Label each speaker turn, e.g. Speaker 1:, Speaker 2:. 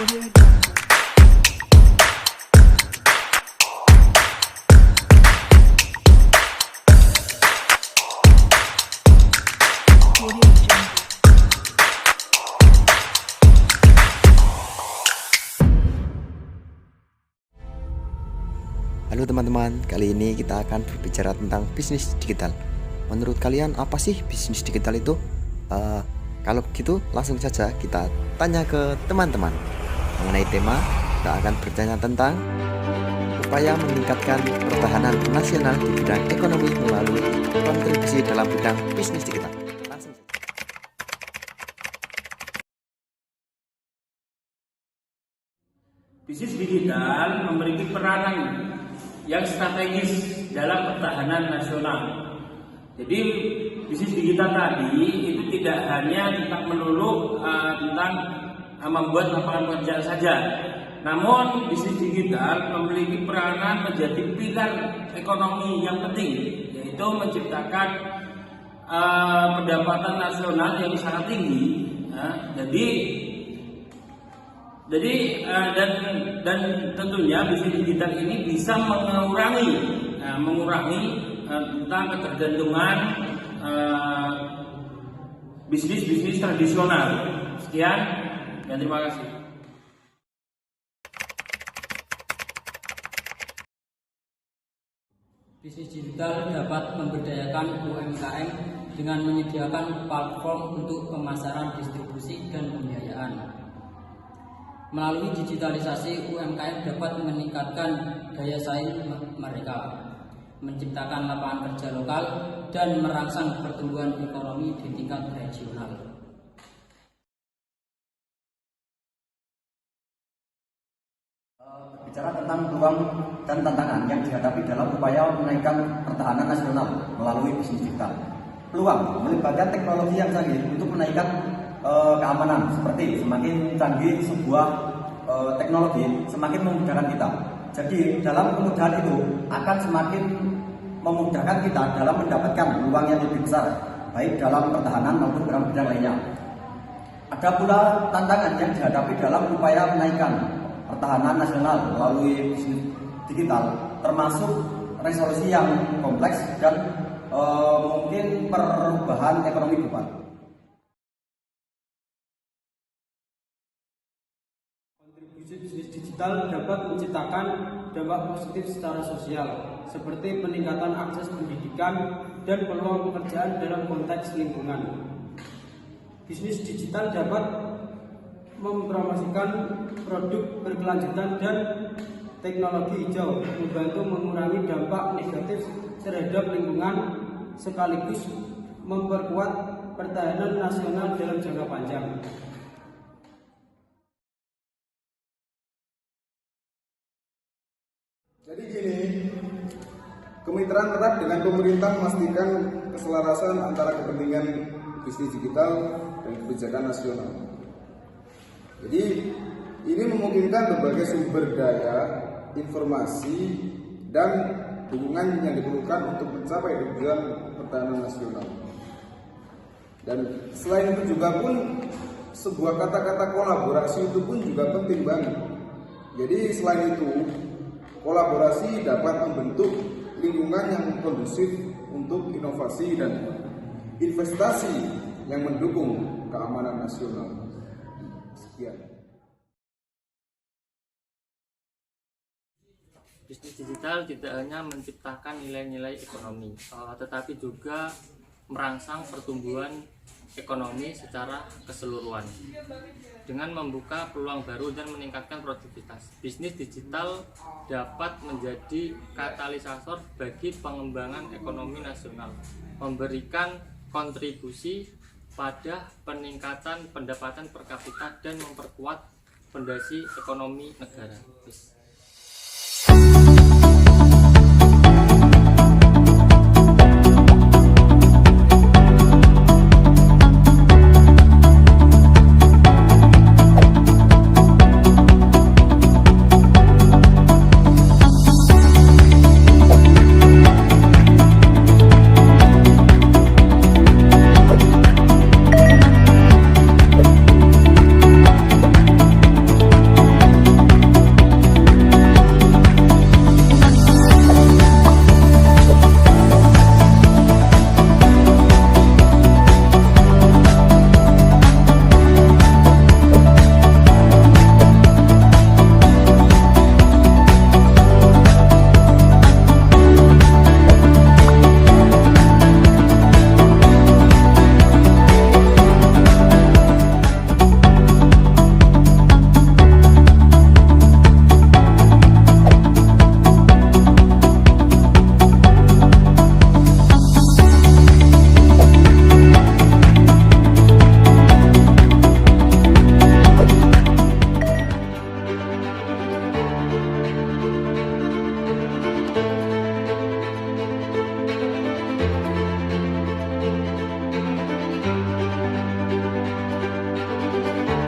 Speaker 1: Halo teman-teman, kali ini kita akan berbicara tentang bisnis digital. Menurut kalian apa sih bisnis digital itu? Kalau begitu langsung saja kita tanya ke teman-teman. Mengenai tema, kita akan bertanya tentang upaya meningkatkan pertahanan nasional di bidang ekonomi melalui kontribusi dalam bidang bisnis digital. Langsung saja.
Speaker 2: Bisnis digital memiliki peranan yang strategis dalam pertahanan nasional. Jadi bisnis digital tadi itu tidak hanya tentang melulu tentang membuat lapangan kerja saja, namun bisnis digital memiliki peranan menjadi pilar ekonomi yang penting, yaitu menciptakan pendapatan nasional yang sangat tinggi. Dan tentunya bisnis digital ini bisa mengurangi tentang ketergantungan bisnis tradisional. Sekian dan terima kasih.
Speaker 3: Bisnis digital dapat memberdayakan UMKM dengan menyediakan platform untuk pemasaran, distribusi, dan pembiayaan. Melalui digitalisasi, UMKM dapat meningkatkan daya saing mereka, menciptakan lapangan kerja lokal, dan merangsang pertumbuhan ekonomi di tingkat regional.
Speaker 4: Bicara tentang peluang dan tantangan yang dihadapi dalam upaya menaikkan pertahanan nasional melalui bisnis digital. Peluang melibatkan teknologi yang canggih untuk menaikkan keamanan, seperti semakin canggih sebuah teknologi semakin memudahkan kita. Jadi dalam kemudahan itu akan semakin memudahkan kita dalam mendapatkan peluang yang lebih besar, baik dalam pertahanan maupun bidang lainnya. Ada pula tantangan yang dihadapi dalam upaya menaikkan pertahanan nasional melalui bisnis digital, termasuk resolusi yang kompleks dan mungkin perubahan ekonomi global.
Speaker 5: Kontribusi bisnis digital dapat menciptakan dampak positif secara sosial, seperti peningkatan akses pendidikan dan peluang pekerjaan dalam konteks lingkungan. Bisnis digital dapat mempromosikan produk berkelanjutan dan teknologi hijau, membantu mengurangi dampak negatif terhadap lingkungan, sekaligus memperkuat pertahanan nasional dalam jangka panjang.
Speaker 6: Jadi gini, kemitraan erat dengan pemerintah memastikan keselarasan antara kepentingan bisnis digital dan kebijakan nasional. Jadi ini memungkinkan berbagai sumber daya, informasi, dan dukungan yang diperlukan untuk mencapai tujuan pertahanan nasional. Dan selain itu juga pun sebuah kata-kata kolaborasi itu pun juga penting banget. Jadi selain itu, kolaborasi dapat membentuk lingkungan yang kondusif untuk inovasi dan investasi yang mendukung keamanan nasional. Sekian.
Speaker 7: Bisnis digital tidak hanya menciptakan nilai-nilai ekonomi, tetapi juga merangsang pertumbuhan ekonomi secara keseluruhan. Dengan membuka peluang baru dan meningkatkan produktivitas, bisnis digital dapat menjadi katalisator bagi pengembangan ekonomi nasional, memberikan kontribusi pada peningkatan pendapatan per kapita dan memperkuat fondasi ekonomi negara.